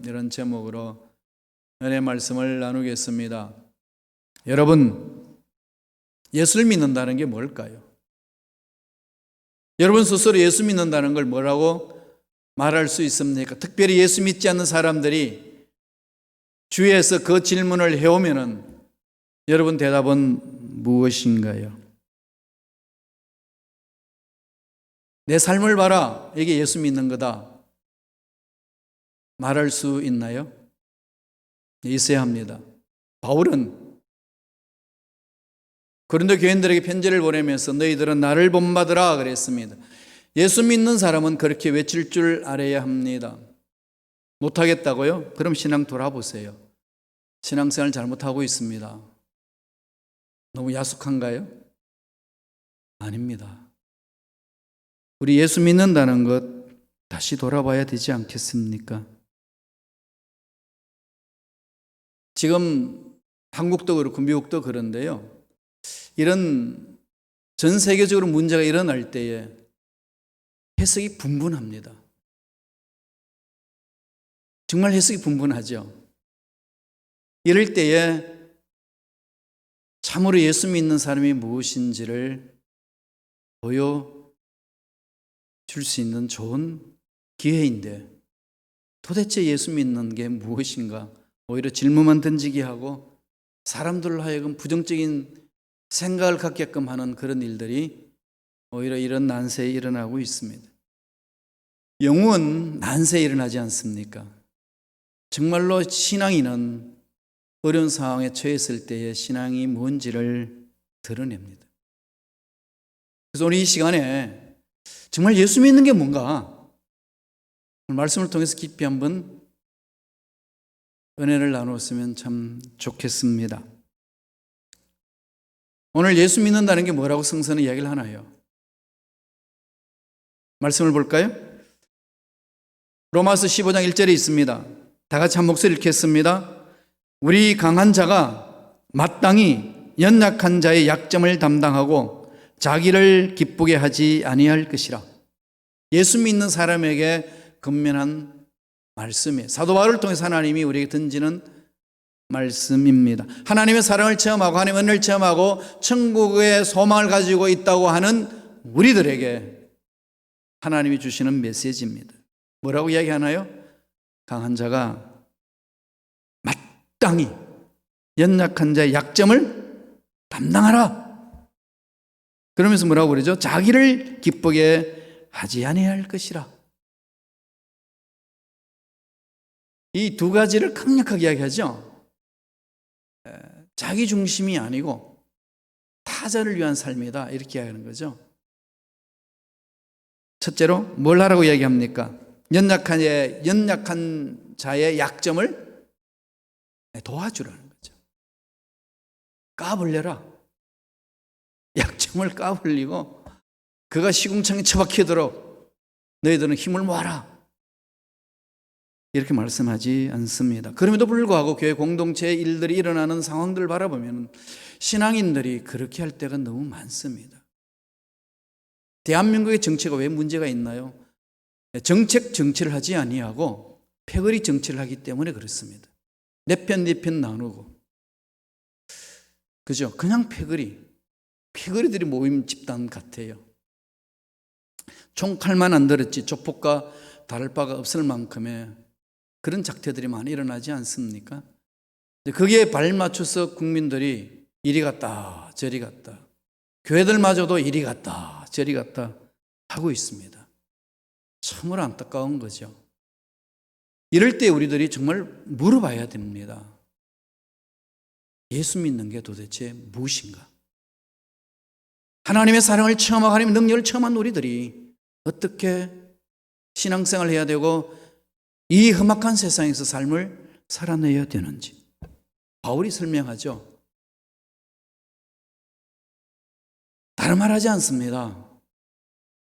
이런 제목으로 은혜 말씀을 나누겠습니다. 여러분, 예수를 믿는다는 게 뭘까요? 여러분 스스로 예수 믿는다는 걸 뭐라고 말할 수 있습니까? 특별히 예수 믿지 않는 사람들이 주위에서 그 질문을 해오면은 여러분 대답은 무엇인가요? 내 삶을 봐라, 이게 예수 믿는 거다 말할 수 있나요? 있어야 합니다. 바울은 고린도 교인들에게 편지를 보내면서 너희들은 나를 본받으라 그랬습니다. 예수 믿는 사람은 그렇게 외칠 줄 알아야 합니다. 못하겠다고요? 그럼 신앙 돌아보세요. 신앙생활 잘못하고 있습니다. 너무 야속한가요? 아닙니다. 우리 예수 믿는다는 것 다시 돌아봐야 되지 않겠습니까? 지금 한국도 그렇고 미국도 그런데요. 이런 전 세계적으로 문제가 일어날 때에 해석이 분분합니다. 정말 해석이 분분하죠. 이럴 때에 참으로 예수 믿는 사람이 무엇인지를 보여줄 수 있는 좋은 기회인데 도대체 예수 믿는 게 무엇인가? 오히려 질문만 던지게 하고 사람들로 하여금 부정적인 생각을 갖게끔 하는 그런 일들이 오히려 이런 난세에 일어나고 있습니다. 영웅은 난세에 일어나지 않습니까? 정말로 신앙인은 어려운 상황에 처했을 때의 신앙이 뭔지를 드러냅니다. 그래서 오늘 이 시간에 정말 예수 믿는 게 뭔가 말씀을 통해서 깊이 한번 은혜를 나누었으면 참 좋겠습니다. 오늘 예수 믿는다는 게 뭐라고 성서는 이야기를 하나요? 말씀을 볼까요? 로마서 15장 1절에 있습니다. 다 같이 한 목소리 읽겠습니다. 우리 강한 자가 마땅히 연약한 자의 약점을 담당하고 자기를 기쁘게 하지 아니할 것이라. 예수 믿는 사람에게 근면한 말씀이에요. 사도 바울을 통해서 하나님이 우리에게 던지는 말씀입니다. 하나님의 사랑을 체험하고 하나님의 은혜를 체험하고 천국의 소망을 가지고 있다고 하는 우리들에게 하나님이 주시는 메시지입니다. 뭐라고 이야기하나요? 강한 자가 마땅히 연약한 자의 약점을 담당하라. 그러면서 뭐라고 그러죠? 자기를 기쁘게 하지 아니할 것이라. 이 두 가지를 강력하게 이야기하죠. 자기 중심이 아니고 타자를 위한 삶이다, 이렇게 이야기하는 거죠. 첫째로 뭘 하라고 이야기합니까? 연약한 자의 약점을 도와주라는 거죠. 까불려라. 약점을 까불리고 그가 시궁창에 처박히도록 너희들은 힘을 모아라. 이렇게 말씀하지 않습니다. 그럼에도 불구하고 교회 공동체의 일들이 일어나는 상황들을 바라보면 신앙인들이 그렇게 할 때가 너무 많습니다. 대한민국의 정치가 왜 문제가 있나요? 정치를 하지 아니하고 패거리 정치를 하기 때문에 그렇습니다. 내 편 네 편 나누고, 그죠? 그냥 패거리들이 모임 집단 같아요. 총칼만 안 들었지 조폭과 다를 바가 없을 만큼의 그런 작태들이 많이 일어나지 않습니까? 거기에 발맞춰서 국민들이 이리 갔다 저리 갔다, 교회들마저도 이리 갔다 저리 갔다 하고 있습니다. 참으로 안타까운 거죠. 이럴 때 우리들이 정말 물어봐야 됩니다. 예수 믿는 게 도대체 무엇인가? 하나님의 사랑을 체험하고 하나님의 능력을 체험한 우리들이 어떻게 신앙생활을 해야 되고 이 험악한 세상에서 삶을 살아내야 되는지 바울이 설명하죠. 다른 말 하지 않습니다.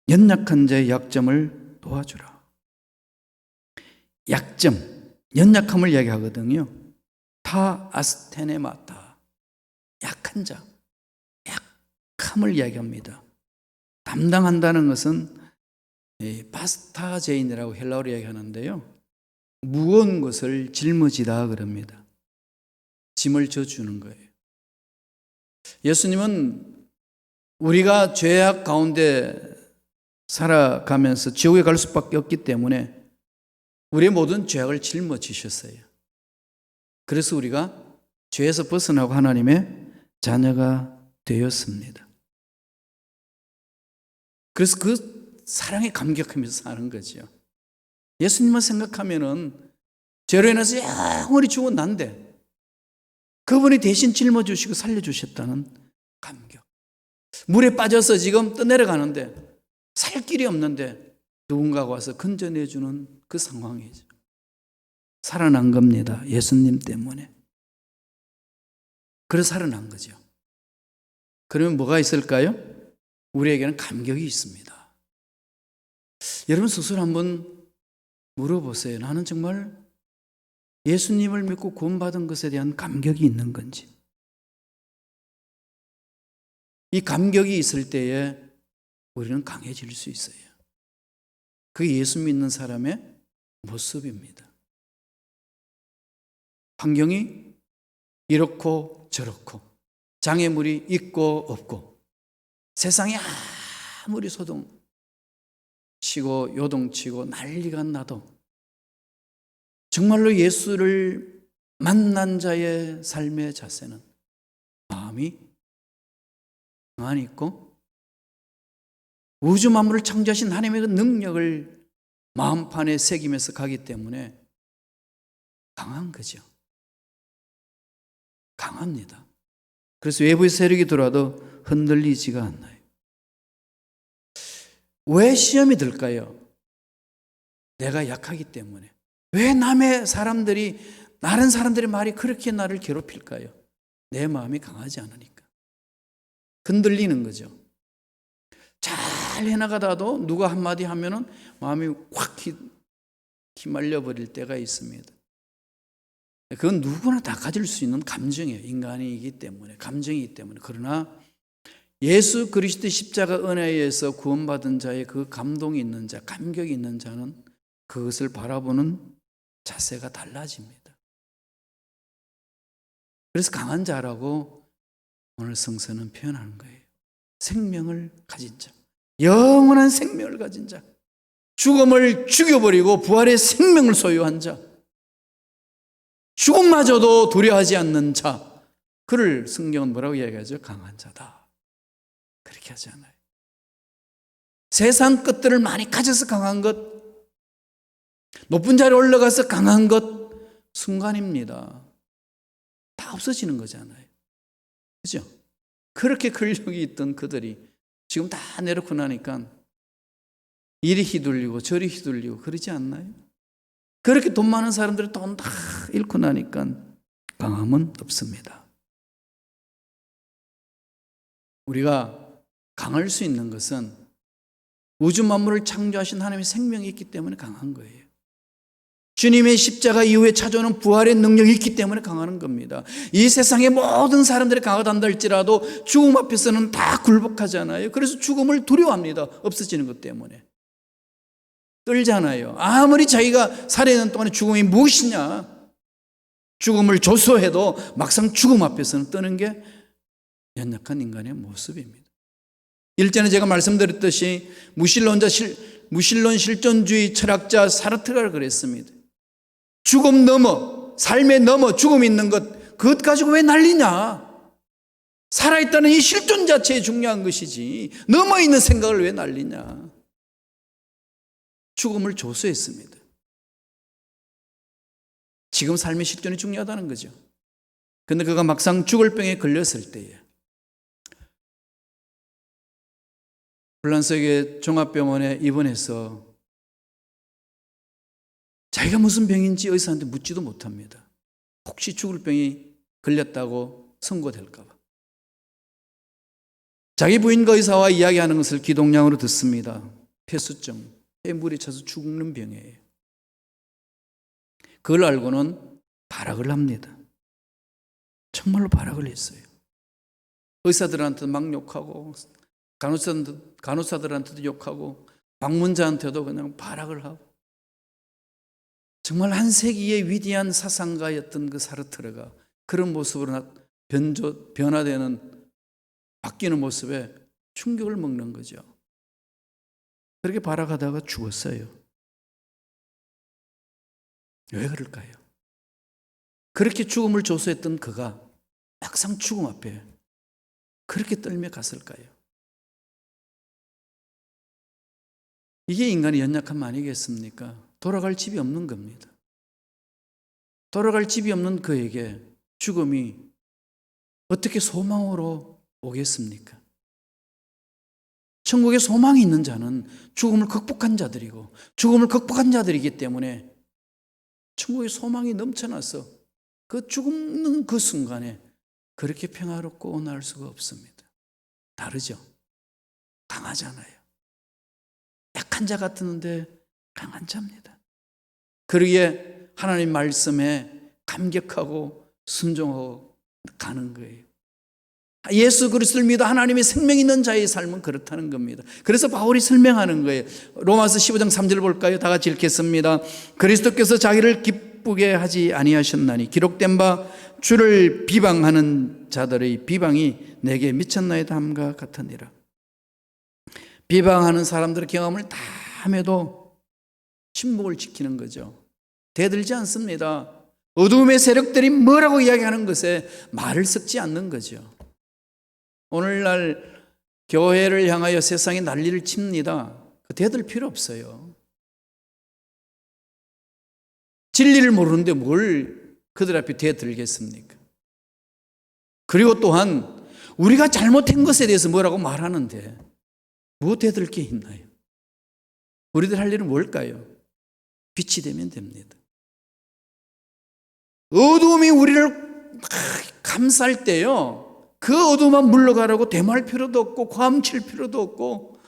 연약한 자의 약점을 도와주라. 약점, 연약함을 이야기하거든요. 타 아스테네마타, 약한 자, 약함을 이야기합니다. 담당한다는 것은 파스타제인이라고 헬라어로 이야기하는데요. 무거운 것을 짊어지다 그럽니다. 짐을 져주는 거예요. 예수님은 우리가 죄악 가운데 살아가면서 지옥에 갈 수밖에 없기 때문에 우리의 모든 죄악을 짊어지셨어요. 그래서 우리가 죄에서 벗어나고 하나님의 자녀가 되었습니다. 그래서 그 사랑에 감격하면서 사는 거죠. 예수님만 생각하면은 죄로 인해서 영원히 죽은 난데 그분이 대신 짊어주시고 살려주셨다는 감격. 물에 빠져서 지금 떠내려가는데 살 길이 없는데 누군가가 와서 건져내주는 그 상황이죠. 살아난 겁니다. 예수님 때문에. 그래서 살아난 거죠. 그러면 뭐가 있을까요? 우리에게는 감격이 있습니다. 여러분 스스로 한번 물어보세요. 나는 정말 예수님을 믿고 구원받은 것에 대한 감격이 있는 건지. 이 감격이 있을 때에 우리는 강해질 수 있어요. 그게 예수 믿는 사람의 모습입니다. 환경이 이렇고 저렇고 장애물이 있고 없고 세상이 아무리 소동치고 요동치고 난리가 나도 정말로 예수를 만난 자의 삶의 자세는 마음이 가만히 있고 우주 만물을 창조하신 하나님의 그 능력을 마음판에 새기면서 가기 때문에 강한 거죠. 강합니다. 그래서 외부의 세력이 들어와도 흔들리지가 않아요. 왜 시험이 들까요? 내가 약하기 때문에. 왜 다른 사람들의 말이 그렇게 나를 괴롭힐까요? 내 마음이 강하지 않으니까. 흔들리는 거죠. 잘 해나가다도 누가 한마디 하면은 마음이 확 휘말려 버릴 때가 있습니다. 그건 누구나 다 가질 수 있는 감정이에요. 인간이기 때문에, 감정이기 때문에. 그러나 예수 그리스도의 십자가 은혜에 의해서 구원받은 자의 그 감동이 있는 자, 감격이 있는 자는 그것을 바라보는 자세가 달라집니다. 그래서 강한 자라고 오늘 성서는 표현하는 거예요. 생명을 가진 자, 영원한 생명을 가진 자, 죽음을 죽여버리고 부활의 생명을 소유한 자, 죽음마저도 두려워하지 않는 자, 그를 성경은 뭐라고 이야기하죠? 강한 자다. 그렇게 하지 않아요. 세상 것들을 많이 가져서 강한 것, 높은 자리에 올라가서 강한 것, 순간입니다. 다 없어지는 거잖아요. 그죠? 그렇게 근력이 있던 그들이 지금 다 내려놓고 나니까 이리 휘둘리고 저리 휘둘리고 그러지 않나요? 그렇게 돈 많은 사람들이 돈 다 잃고 나니까 강함은 없습니다. 우리가 강할 수 있는 것은 우주 만물을 창조하신 하나님의 생명이 있기 때문에 강한 거예요. 주님의 십자가 이후에 찾아오는 부활의 능력이 있기 때문에 강하는 겁니다. 이 세상의 모든 사람들이 강하단다 할지라도 죽음 앞에서는 다 굴복하잖아요. 그래서 죽음을 두려워합니다. 없어지는 것 때문에. 떨잖아요. 아무리 자기가 살아있는 동안에 죽음이 무엇이냐, 죽음을 조소해도 막상 죽음 앞에서는 떠는 게 연약한 인간의 모습입니다. 일전에 제가 말씀드렸듯이 무신론 실존주의 철학자 사르트르가 그랬습니다. 죽음 넘어, 삶에 넘어 죽음이 있는 것, 그것 가지고 왜 난리냐? 살아있다는 이 실존 자체에 중요한 것이지 넘어있는 생각을 왜 난리냐? 죽음을 조소했습니다. 지금 삶의 실존이 중요하다는 거죠. 그런데 그가 막상 죽을 병에 걸렸을 때에 프랑스의 종합병원에 입원해서 자기가 무슨 병인지 의사한테 묻지도 못합니다. 혹시 죽을 병이 걸렸다고 선고될까 봐. 자기 부인과 의사와 이야기하는 것을 기동량으로 듣습니다. 폐수증, 물에 차서 죽는 병이에요. 그걸 알고는 발악을 합니다. 정말로 발악을 했어요. 의사들한테 막 욕하고 간호사들한테도 욕하고 방문자한테도 그냥 발악을 하고 정말 한 세기의 위대한 사상가였던 그 사르트르가 그런 모습으로 변화되는, 바뀌는 모습에 충격을 먹는 거죠. 그렇게 발악하다가 죽었어요. 왜 그럴까요? 그렇게 죽음을 조소했던 그가 막상 죽음 앞에 그렇게 떨며 갔을까요? 이게 인간의 연약함 아니겠습니까? 돌아갈 집이 없는 겁니다. 돌아갈 집이 없는 그에게 죽음이 어떻게 소망으로 오겠습니까? 천국에 소망이 있는 자는 죽음을 극복한 자들이고, 죽음을 극복한 자들이기 때문에 천국에 소망이 넘쳐나서 그 죽는 그 순간에 그렇게 평화롭고 온화할 수가 없습니다. 다르죠? 강하잖아요. 약한 자 같았는데 강한 자입니다. 그러기에 하나님 말씀에 감격하고 순종하고 가는 거예요. 예수 그리스도를 믿어 하나님의 생명 있는 자의 삶은 그렇다는 겁니다. 그래서 바울이 설명하는 거예요. 로마서 15장 3절 볼까요? 다 같이 읽겠습니다. 그리스도께서 자기를 기쁘게 하지 아니하셨나니 기록된 바 주를 비방하는 자들의 비방이 내게 미쳤나이다 함과 같으니라. 비방하는 사람들의 경험을 다 함에도 침묵을 지키는 거죠. 대들지 않습니다. 어둠의 세력들이 뭐라고 이야기하는 것에 말을 섞지 않는 거죠. 오늘날 교회를 향하여 세상에 난리를 칩니다. 대들 필요 없어요. 진리를 모르는데 뭘 그들 앞에 대들겠습니까? 그리고 또한 우리가 잘못한 것에 대해서 뭐라고 말하는데 뭐 대들 게 있나요? 우리들 할 일은 뭘까요? 빛이 되면 됩니다. 어둠이 우리를 감쌀 때요, 그 어둠만 물러가라고 대말 필요도 없고 과음칠 필요도 없고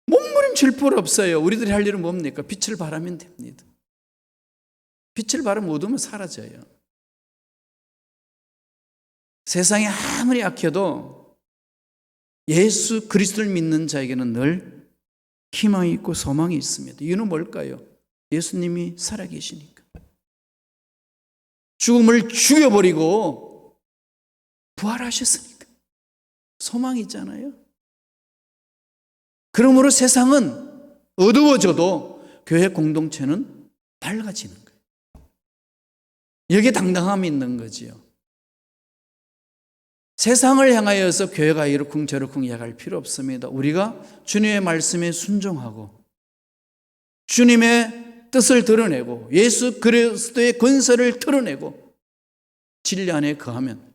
몸부림칠 필요 없어요. 우리들이 할 일은 뭡니까? 빛을 발하면 됩니다. 빛을 발하면 어둠은 사라져요. 세상이 아무리 약해도 예수 그리스도를 믿는 자에게는 늘 희망이 있고 소망이 있습니다. 이유는 뭘까요? 예수님이 살아계시니까. 죽음을 죽여버리고 부활하셨으니까 소망이 있잖아요. 그러므로 세상은 어두워져도 교회 공동체는 밝아지는 거예요. 여기에 당당함이 있는 거지요. 세상을 향하여서 교회가 이러쿵저러쿵 이야기할 필요 없습니다. 우리가 주님의 말씀에 순종하고 주님의 뜻을 드러내고 예수 그리스도의 권세를 드러내고 진리 안에 거하면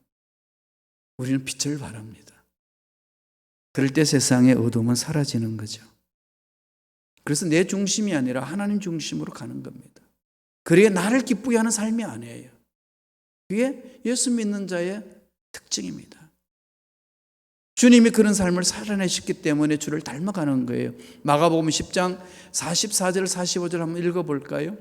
우리는 빛을 발합니다. 그럴 때 세상의 어둠은 사라지는 거죠. 그래서 내 중심이 아니라 하나님 중심으로 가는 겁니다. 그게 나를 기쁘게 하는 삶이 아니에요. 그게 예수 믿는 자의 특징입니다. 주님이 그런 삶을 살아내셨기 때문에 주를 닮아가는 거예요. 마가복음 10장 44절 45절 한번 읽어볼까요?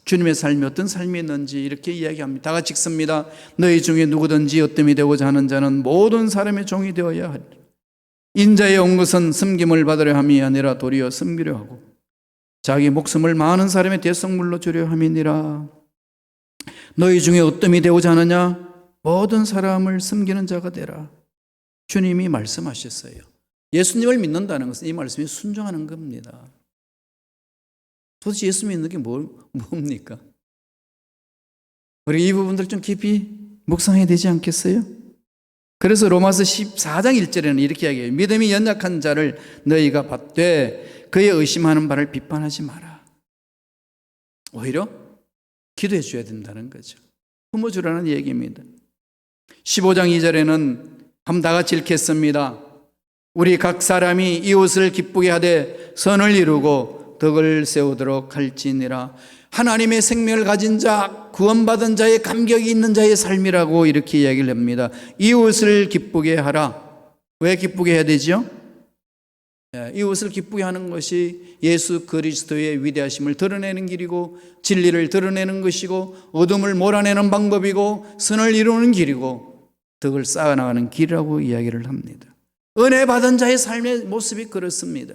주님의 삶이 어떤 삶이 있는지 이렇게 이야기합니다. 다 같이 읽습니다. 너희 중에 누구든지 어뜸이 되고자 하는 자는 모든 사람의 종이 되어야 하리라. 인자에 온 것은 섬김을 받으려 함이 아니라 도리어 섬기려 하고 자기 목숨을 많은 사람의 대성물로 주려 함이니라. 너희 중에 어뜸이 되고자 하느냐? 모든 사람을 섬기는 자가 되라. 주님이 말씀하셨어요. 예수님을 믿는다는 것은 이 말씀에 순종하는 겁니다. 도대체 예수 믿는 게 뭡니까? 우리 이 부분들 좀 깊이 묵상해야 되지 않겠어요? 그래서 로마서 14장 1절에는 이렇게 이야기해요. 믿음이 연약한 자를 너희가 받되 그의 의심하는 바를 비판하지 마라. 오히려 기도해 줘야 된다는 거죠. 품어주라는 얘기입니다. 15장 2절에는 한번 다 같이 읽겠습니다. 우리 각 사람이 이웃을 기쁘게 하되 선을 이루고 덕을 세우도록 할지니라. 하나님의 생명을 가진 자, 구원받은 자의 감격이 있는 자의 삶이라고 이렇게 이야기를 합니다. 이웃을 기쁘게 하라. 왜 기쁘게 해야 되죠? 이웃을 기쁘게 하는 것이 예수 그리스도의 위대하심을 드러내는 길이고 진리를 드러내는 것이고 어둠을 몰아내는 방법이고 선을 이루는 길이고 덕을 쌓아나가는 길이라고 이야기를 합니다. 은혜 받은 자의 삶의 모습이 그렇습니다.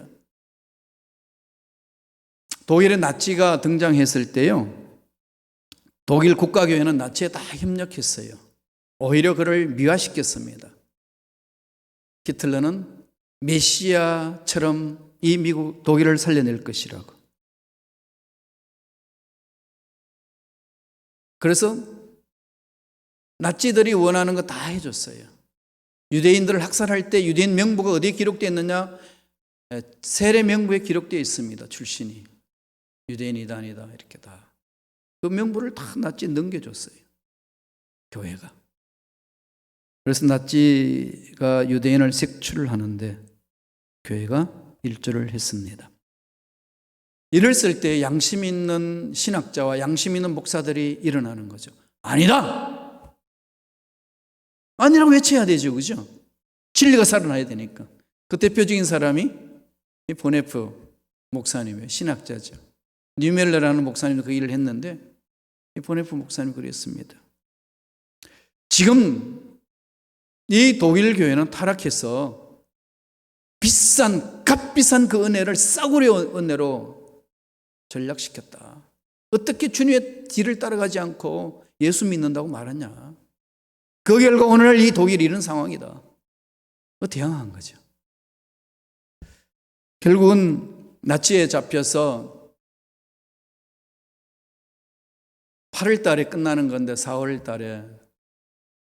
독일의 나치가 등장했을 때요, 독일 국가교회는 나치에 다 협력했어요. 오히려 그를 미화시켰습니다. 히틀러는 메시아처럼 이 미국 독일을 살려낼 것이라고. 그래서 나치들이 원하는 거 다 해줬어요. 유대인들을 학살할 때 유대인 명부가 어디에 기록되어 있느냐? 세례 명부에 기록되어 있습니다. 출신이 유대인이다 아니다 이렇게 다. 그 명부를 다 나치 넘겨줬어요. 교회가. 그래서 나치가 유대인을 색출을 하는데 교회가 일조를 했습니다. 이랬을 때 양심 있는 신학자와 양심 있는 목사들이 일어나는 거죠. 아니다! 아니라고 외쳐야 되죠. 그죠? 진리가 살아나야 되니까. 그 대표적인 사람이 이 보네프 목사님이에요. 신학자죠. 뉴멜러라는 목사님도 그 일을 했는데 이 보네프 목사님이 그랬습니다. 지금 이 독일 교회는 타락해서 값비싼 그 은혜를 싸구려 은혜로 전락시켰다. 어떻게 주님의 뒤를 따라가지 않고 예수 믿는다고 말하냐. 그 결과 오늘 이 독일이 이런 상황이다. 대항한 거죠. 결국은 나치에 잡혀서 8월 달에 끝나는 건데 4월 달에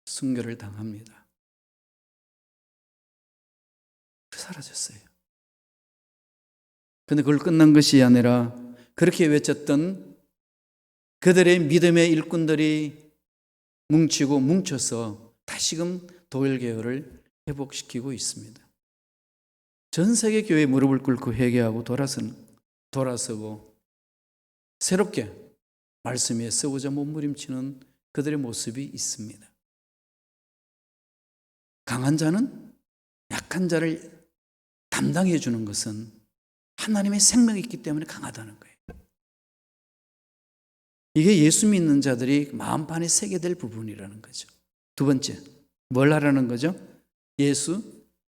순교를 당합니다. 사라졌어요. 그런데 그걸 끝난 것이 아니라 그렇게 외쳤던 그들의 믿음의 일꾼들이 뭉쳐서 다시금 독일 교회를 회복시키고 있습니다. 전 세계 교회 무릎을 꿇고 회개하고 돌아서고 새롭게 말씀 위에 서고자 몸부림치는 그들의 모습이 있습니다. 강한 자는 약한 자를 담당해 주는 것은 하나님의 생명이 있기 때문에 강하다는 거예요. 이게 예수 믿는 자들이 마음판에 새게 될 부분이라는 거죠. 두 번째, 뭘 하라는 거죠? 예수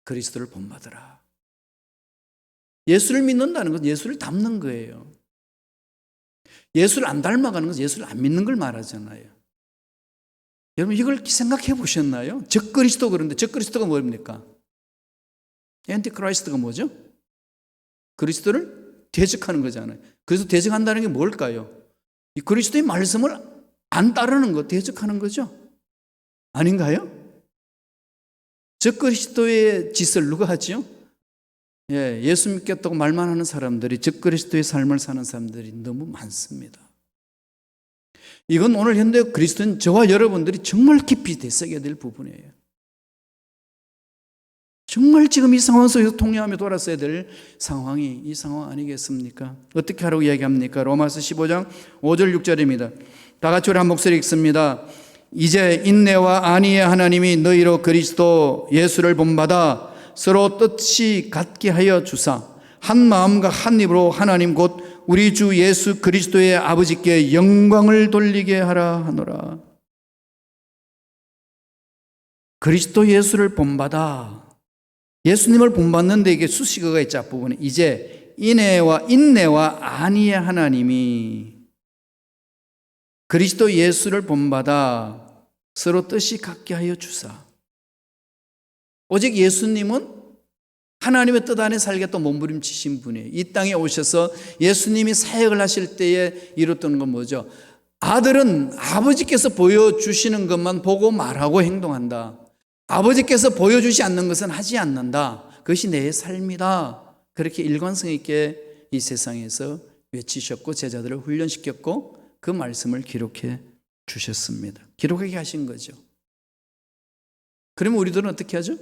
그리스도를 본받으라. 예수를 믿는다는 건 예수를 닮는 거예요. 예수를 안 닮아가는 것은 예수를 안 믿는 걸 말하잖아요. 여러분 이걸 생각해 보셨나요? 적그리스도 그런데 적그리스도가 뭡니까? 엔티크라이스트가 뭐죠? 그리스도를 대적하는 거잖아요. 그래서 대적한다는 게 뭘까요? 이 그리스도의 말씀을 안 따르는 거 대적하는 거죠? 아닌가요? 적그리스도의 짓을 누가 하죠? 예수 믿겠다고 말만 하는 사람들이 적그리스도의 삶을 사는 사람들이 너무 많습니다. 이건 오늘 현대 그리스도인 저와 여러분들이 정말 깊이 되새겨야 될 부분이에요. 정말 지금 이 상황 속에서 통념하며 돌아서야 될 상황이 이 상황 아니겠습니까? 어떻게 하라고 이야기합니까? 로마서 15장 5절 6절입니다. 다 같이 우리 한 목소리 읽습니다. 이제 인내와 안위의 하나님이 너희로 그리스도 예수를 본받아 서로 뜻이 같게 하여 주사 한 마음과 한 입으로 하나님 곧 우리 주 예수 그리스도의 아버지께 영광을 돌리게 하라 하노라. 그리스도 예수를 본받아. 예수님을 본받는데 이게 수식어가 있죠. 앞부분에 이제 인내와 안위의 하나님이 그리스도 예수를 본받아 서로 뜻이 같게 하여 주사. 오직 예수님은 하나님의 뜻 안에 살겠다 몸부림치신 분이에요. 이 땅에 오셔서 예수님이 사역을 하실 때에 이뤘던 건 뭐죠? 아들은 아버지께서 보여주시는 것만 보고 말하고 행동한다. 아버지께서 보여주지 않는 것은 하지 않는다. 그것이 내 삶이다. 그렇게 일관성 있게 이 세상에서 외치셨고 제자들을 훈련시켰고 그 말씀을 기록해 주셨습니다. 기록하게 하신 거죠. 그러면 우리들은 어떻게 하죠?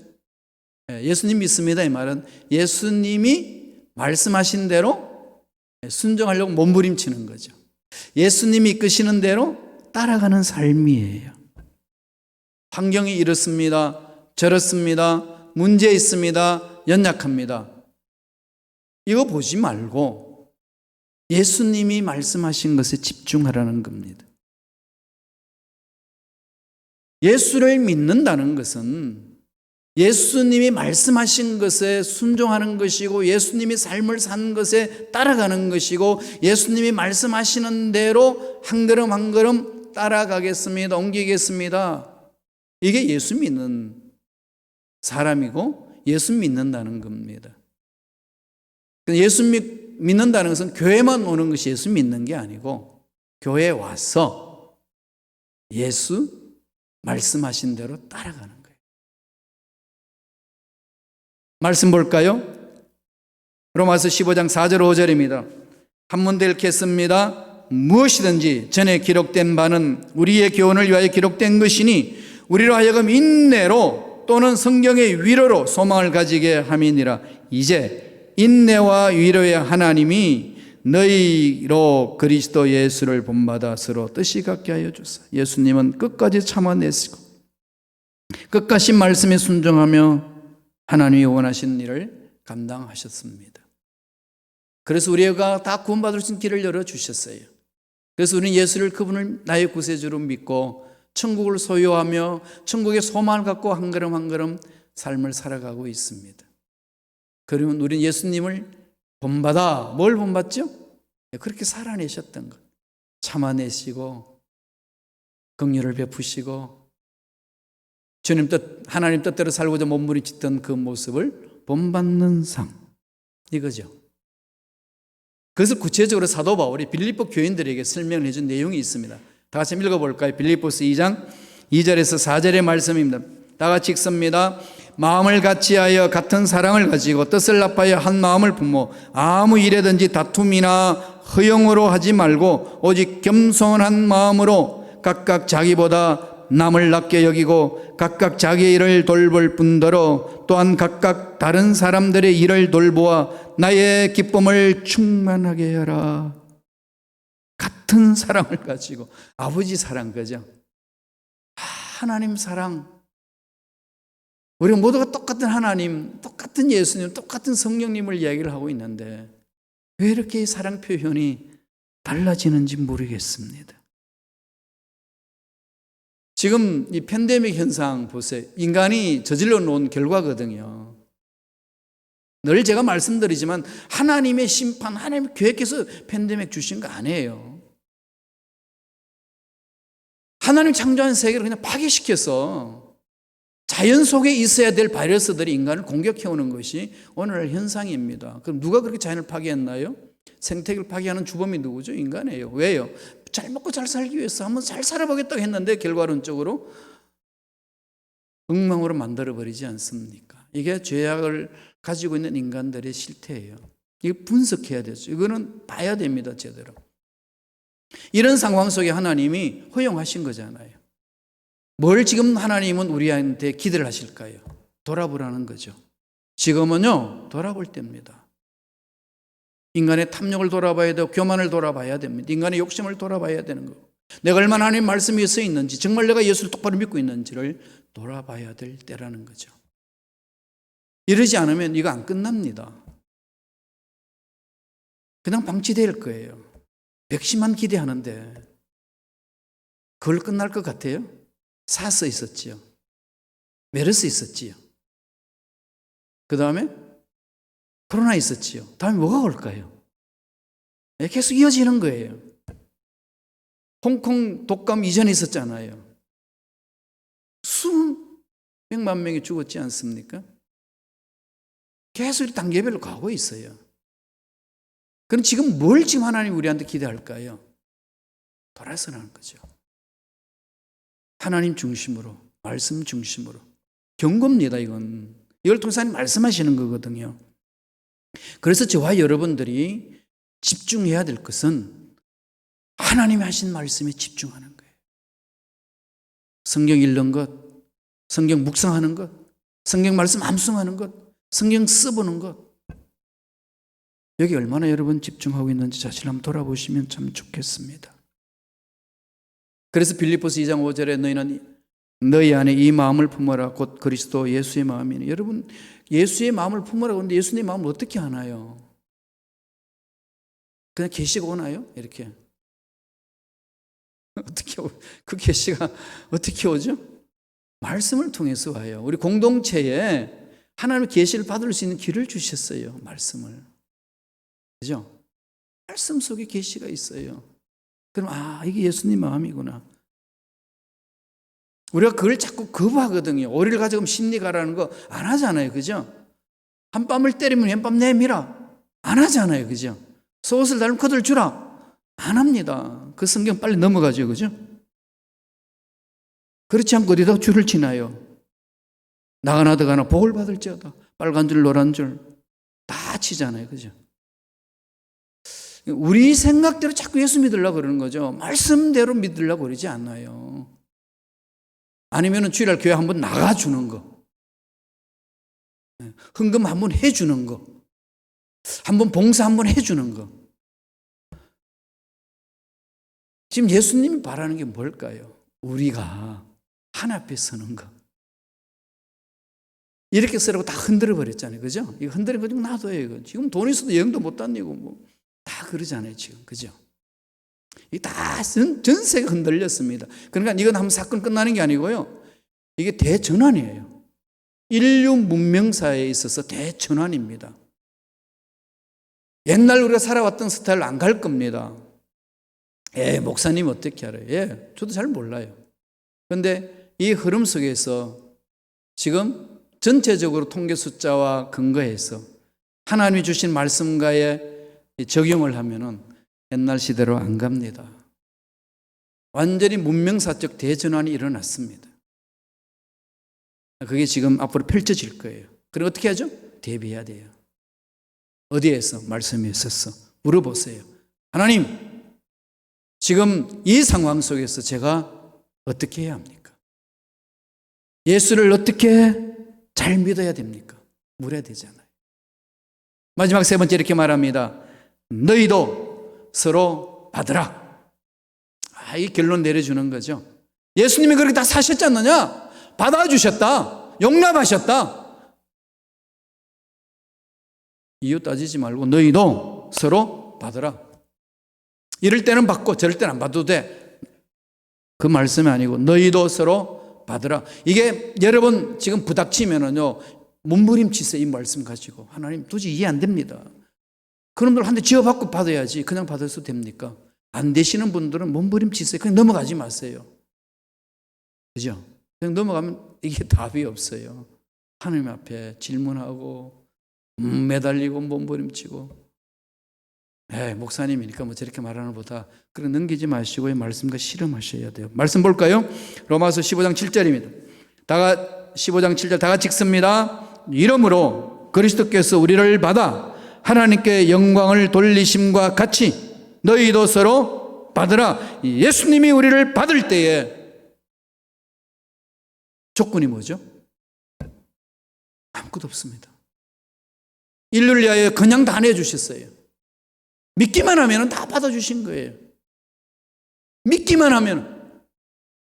예수님 믿습니다. 이 말은 예수님이 말씀하신 대로 순종하려고 몸부림치는 거죠. 예수님이 이끄시는 대로 따라가는 삶이에요. 환경이 이렇습니다. 저렇습니다. 문제 있습니다. 연약합니다. 이거 보지 말고 예수님이 말씀하신 것에 집중하라는 겁니다. 예수를 믿는다는 것은 예수님이 말씀하신 것에 순종하는 것이고 예수님이 삶을 사는 것에 따라가는 것이고 예수님이 말씀하시는 대로 한 걸음 한 걸음 따라가겠습니다. 옮기겠습니다. 이게 예수 믿는 사람이고 예수 믿는다는 겁니다. 예수 믿는다는 것은 교회만 오는 것이 예수 믿는 게 아니고 교회에 와서 예수 말씀하신 대로 따라가는 거예요. 말씀 볼까요? 로마서 15장 4절 5절입니다. 한문 더 읽겠습니다. 무엇이든지 전에 기록된 바는 우리의 교훈을 위하여 기록된 것이니 우리로 하여금 인내로 또는 성경의 위로로 소망을 가지게 함이니라. 이제 인내와 위로의 하나님이 너희로 그리스도 예수를 본받아 서로 뜻이 같게 하여 주사. 예수님은 끝까지 참아내시고 끝까지 말씀에 순종하며 하나님이 원하시는 일을 감당하셨습니다. 그래서 우리가 다 구원받을 수 있는 길을 열어주셨어요. 그래서 우리는 예수를 그분을 나의 구세주로 믿고 천국을 소유하며 천국의 소망을 갖고 한 걸음 한 걸음 삶을 살아가고 있습니다. 그러면 우리는 예수님을 본받아 뭘 본받죠? 그렇게 살아내셨던 것. 참아내시고 긍휼을 베푸시고 주님 뜻, 하나님 뜻대로 살고자 몸부림치던 그 모습을 본받는 삶. 이거죠. 그것을 구체적으로 사도 바울이 빌립보 교인들에게 설명을 해준 내용이 있습니다. 다 같이 읽어볼까요? 빌립보서 2장 2절에서 4절의 말씀입니다. 다 같이 읽습니다. 마음을 같이하여 같은 사랑을 가지고 뜻을 합하여 한 마음을 품어 아무 일에든지 다툼이나 허영으로 하지 말고 오직 겸손한 마음으로 각각 자기보다 남을 낮게 여기고 각각 자기의 일을 돌볼 뿐더러 또한 각각 다른 사람들의 일을 돌보아 나의 기쁨을 충만하게 하라. 같은 사랑을 가지고 아버지 사랑 그죠? 하나님 사랑. 우리 모두가 똑같은 하나님, 똑같은 예수님, 똑같은 성령님을 이야기를 하고 있는데 왜 이렇게 이 사랑 표현이 달라지는지 모르겠습니다. 지금 이 팬데믹 현상 보세요. 인간이 저질러 놓은 결과거든요. 늘 제가 말씀드리지만 하나님의 심판, 하나님 계획해서 팬데믹 주신 거 아니에요. 하나님 창조한 세계를 그냥 파괴시켜서 자연 속에 있어야 될 바이러스들이 인간을 공격해오는 것이 오늘날 현상입니다. 그럼 누가 그렇게 자연을 파괴했나요? 생태계를 파괴하는 주범이 누구죠? 인간이에요. 왜요? 잘 먹고 잘 살기 위해서 한번 잘 살아보겠다고 했는데 결과론적으로 엉망으로 만들어버리지 않습니까? 이게 죄악을 가지고 있는 인간들의 실태예요. 이거 분석해야 되죠. 이거는 봐야 됩니다. 제대로. 이런 상황 속에 하나님이 허용하신 거잖아요. 뭘 지금 하나님은 우리한테 기대를 하실까요? 돌아보라는 거죠. 지금은요, 돌아볼 때입니다. 인간의 탐욕을 돌아봐야 되고 교만을 돌아봐야 됩니다. 인간의 욕심을 돌아봐야 되는 거고 내가 얼마나 하나님 말씀 위에 서 있는지 정말 내가 예수를 똑바로 믿고 있는지를 돌아봐야 될 때라는 거죠. 이러지 않으면 이거 안 끝납니다. 그냥 방치될 거예요. 백신만 기대하는데 그걸 끝날 것 같아요? 사스 있었지요. 메르스 있었지요. 그 다음에 코로나 있었지요. 다음에 뭐가 올까요? 계속 이어지는 거예요. 홍콩 독감 이전에 있었잖아요. 수백만 명이 죽었지 않습니까? 계속 단계별로 가고 있어요. 그럼 지금 뭘 지금 하나님 우리한테 기대할까요? 돌아서라는 거죠. 하나님 중심으로, 말씀 중심으로. 경고입니다, 이건. 이걸 통해서 하나님 말씀하시는 거거든요. 그래서 저와 여러분들이 집중해야 될 것은 하나님이 하신 말씀에 집중하는 거예요. 성경 읽는 것, 성경 묵상하는 것, 성경 말씀 암송하는 것, 성경 써보는 것. 여기 얼마나 여러분 집중하고 있는지 자신을 한번 돌아보시면 참 좋겠습니다. 그래서 빌립보서 2장 5절에 너희는 너희 안에 이 마음을 품어라 곧 그리스도 예수의 마음이니. 여러분 예수의 마음을 품으라고 하는데 예수님의 마음을 어떻게 하나요? 그냥 계시가 오나요? 이렇게 어떻게 그 계시가 어떻게 오죠? 말씀을 통해서 와요. 우리 공동체에 하나님의 계시를 받을 수 있는 길을 주셨어요. 말씀을. 그죠? 말씀 속에 계시가 있어요. 그럼 이게 예수님 마음이구나. 우리가 그걸 자꾸 거부하거든요. 오리를 가져가면 심리가라는 거 안 하잖아요. 그죠? 한 뺨을 때리면 왼뺨 내밀어. 안 하잖아요. 그죠? 속옷을 달면 그들 주라. 안 합니다. 그 성경 빨리 넘어가죠. 그죠? 그렇지 않고 어디다 줄을 치나요? 나가나 들어가나 복을 받을지어다. 빨간 줄 노란 줄 다 치잖아요. 그죠? 우리 생각대로 자꾸 예수 믿으려고 그러는 거죠. 말씀대로 믿으려고 그러지 않아요. 아니면 주일날 교회 한번 나가주는 거, 헌금 한번 해주는 거, 한번 봉사 한번 해주는 거. 지금 예수님이 바라는 게 뭘까요? 우리가 하나 앞에 서는 거. 이렇게 쓰라고 다 흔들어 버렸잖아요. 그죠? 이거 흔들어 가지고 놔둬요. 이거. 지금 돈 있어도 여행도 못 다니고 뭐 다 그러잖아요. 지금. 그죠? 이 다 전세가 흔들렸습니다. 그러니까 이건 한 사건 끝나는 게 아니고요. 이게 대전환이에요. 인류 문명사에 있어서 대전환입니다. 옛날 우리가 살아왔던 스타일로 안 갈 겁니다. 목사님 어떻게 알아요? 저도 잘 몰라요. 그런데 이 흐름 속에서 지금 전체적으로 통계 숫자와 근거해서 하나님이 주신 말씀과의 적용을 하면은 옛날 시대로 안 갑니다. 완전히 문명사적 대전환이 일어났습니다. 그게 지금 앞으로 펼쳐질 거예요. 그럼 어떻게 하죠? 대비해야 돼요. 어디에서? 말씀에 있어서 물어보세요. 하나님, 지금 이 상황 속에서 제가 어떻게 해야 합니까? 예수를 어떻게 잘 믿어야 됩니까? 물어야 되잖아요. 마지막 세 번째 이렇게 말합니다. 너희도 서로 받으라. 이 결론 내려주는 거죠. 예수님이 그렇게 다 사셨지 않느냐? 받아주셨다. 용납하셨다. 이유 따지지 말고 너희도 서로 받으라. 이럴 때는 받고 저럴 때는 안 받아도 돼. 그 말씀이 아니고 너희도 서로 받으라. 이게 여러분 지금 부닥치면은요 몸부림치세요. 이 말씀 가지고. 하나님 도저히 이해 안 됩니다. 그놈들 한 대 지어받고 받아야지. 그냥 받아서 됩니까? 안 되시는 분들은 몸부림치세요. 그냥 넘어가지 마세요. 그죠? 그냥 넘어가면 이게 답이 없어요. 하나님 앞에 질문하고 매달리고 몸부림치고. 목사님이니까 뭐 저렇게 말하는 것보다 그런 넘기지 마시고 이 말씀과 실험하셔야 돼요. 말씀 볼까요? 로마서 15장 7절입니다. 15장 7절 다 같이 읽습니다. 이러므로 그리스도께서 우리를 받아 하나님께 영광을 돌리심과 같이 너희도 서로 받으라. 예수님이 우리를 받을 때에 조건이 뭐죠? 아무것도 없습니다. 인류를 위하여 그냥 다 내주셨어요. 믿기만 하면 다 받아주신 거예요. 믿기만 하면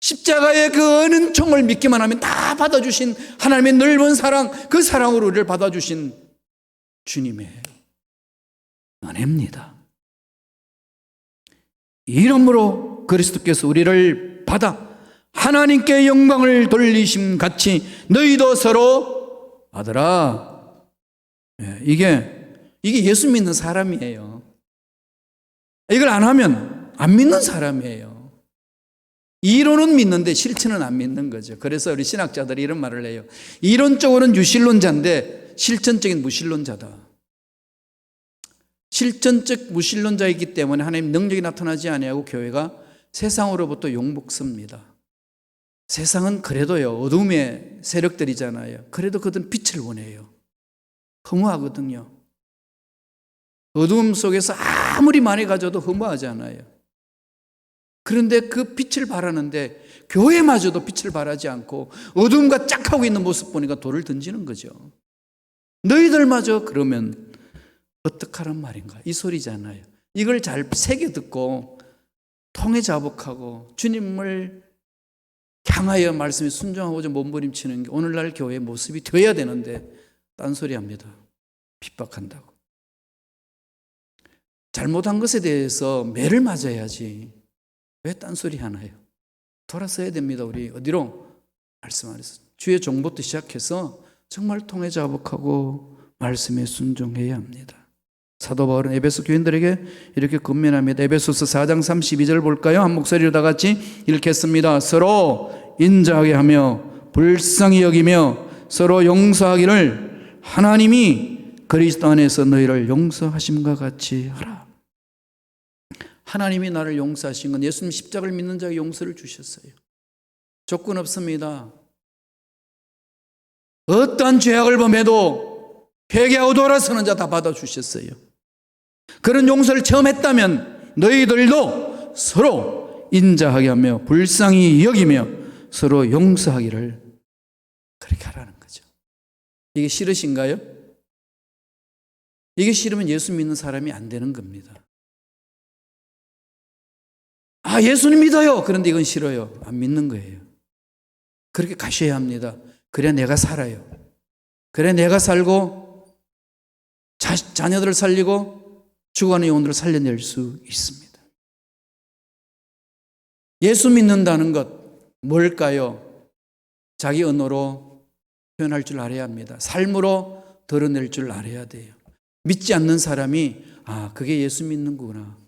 십자가의 그 은총을 믿기만 하면 다 받아주신 하나님의 넓은 사랑, 그 사랑으로 우리를 받아주신 주님의 은혜입니다. 이러므로 그리스도께서 우리를 받아 하나님께 영광을 돌리심 같이 너희도 서로 받으라. 이게 예수 믿는 사람이에요. 이걸 안 하면 안 믿는 사람이에요. 이론은 믿는데 실천은 안 믿는 거죠. 그래서 우리 신학자들이 이런 말을 해요. 이론적으로는 유실론자인데 실천적인 무실론자다. 실천적 무신론자이기 때문에 하나님 능력이 나타나지 아니하고 교회가 세상으로부터 욕먹습니다. 세상은 그래도요 어둠의 세력들이잖아요. 그래도 그들은 빛을 원해요. 허무하거든요. 어둠 속에서 아무리 많이 가져도 허무하잖아요. 그런데 그 빛을 바라는데 교회마저도 빛을 바라지 않고 어둠과 짝하고 있는 모습 보니까 돌을 던지는 거죠. 너희들마저 그러면 어떡하란 말인가? 이 소리잖아요. 이걸 잘 새겨 듣고 통해 자복하고 주님을 향하여 말씀에 순종하고자 몸부림치는 게 오늘날 교회의 모습이 되어야 되는데 딴소리 합니다. 핍박한다고. 잘못한 것에 대해서 매를 맞아야지. 왜 딴소리 하나요? 돌아서야 됩니다. 우리 어디로? 말씀 안에서. 주의 종부터 시작해서 정말 통해 자복하고 말씀에 순종해야 합니다. 사도 바울은 에베소 교인들에게 이렇게 권면합니다. 에베소서 4장 32절 볼까요? 한 목소리로 다 같이 읽겠습니다. 서로 인자하게 하며 불쌍히 여기며 서로 용서하기를 하나님이 그리스도 안에서 너희를 용서하심과 같이 하라. 하나님이 나를 용서하신 건 예수님 십자가를 믿는 자에게 용서를 주셨어요. 조건 없습니다. 어떠한 죄악을 범해도 회개하고 돌아서는 자 다 받아주셨어요. 그런 용서를 처음 했다면 너희들도 서로 인자하게 하며 불쌍히 여기며 서로 용서하기를 그렇게 하라는 거죠. 이게 싫으신가요? 이게 싫으면 예수 믿는 사람이 안 되는 겁니다. 아, 예수님 믿어요. 그런데 이건 싫어요. 안 믿는 거예요. 그렇게 가셔야 합니다. 그래야 내가 살아요. 그래야 내가 살고 자녀들을 살리고 죽어가는 영혼들을 살려낼 수 있습니다. 예수 믿는다는 것 뭘까요? 자기 언어로 표현할 줄 알아야 합니다. 삶으로 드러낼 줄 알아야 돼요. 믿지 않는 사람이 아, 그게 예수 믿는 거구나.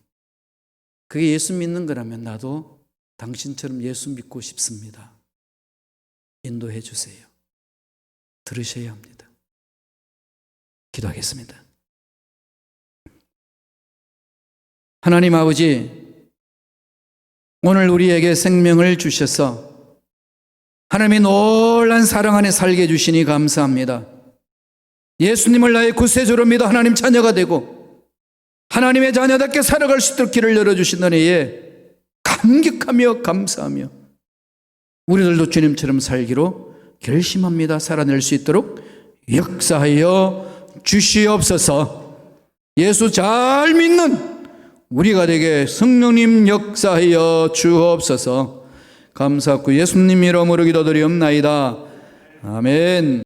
그게 예수 믿는 거라면 나도 당신처럼 예수 믿고 싶습니다. 인도해 주세요. 들으셔야 합니다. 기도하겠습니다. 하나님 아버지, 오늘 우리에게 생명을 주셔서 하나님의 놀란 사랑 안에 살게 해주시니 감사합니다. 예수님을 나의 구세주로 믿어 하나님 자녀가 되고 하나님의 자녀답게 살아갈 수 있도록 길을 열어주신 은혜에 감격하며 감사하며 우리들도 주님처럼 살기로 결심합니다. 살아낼 수 있도록 역사하여 주시옵소서. 예수 잘 믿는 우리가 되게 성령님 역사하여 주옵소서. 감사하고 예수님 이름으로 기도드리옵나이다. 아멘.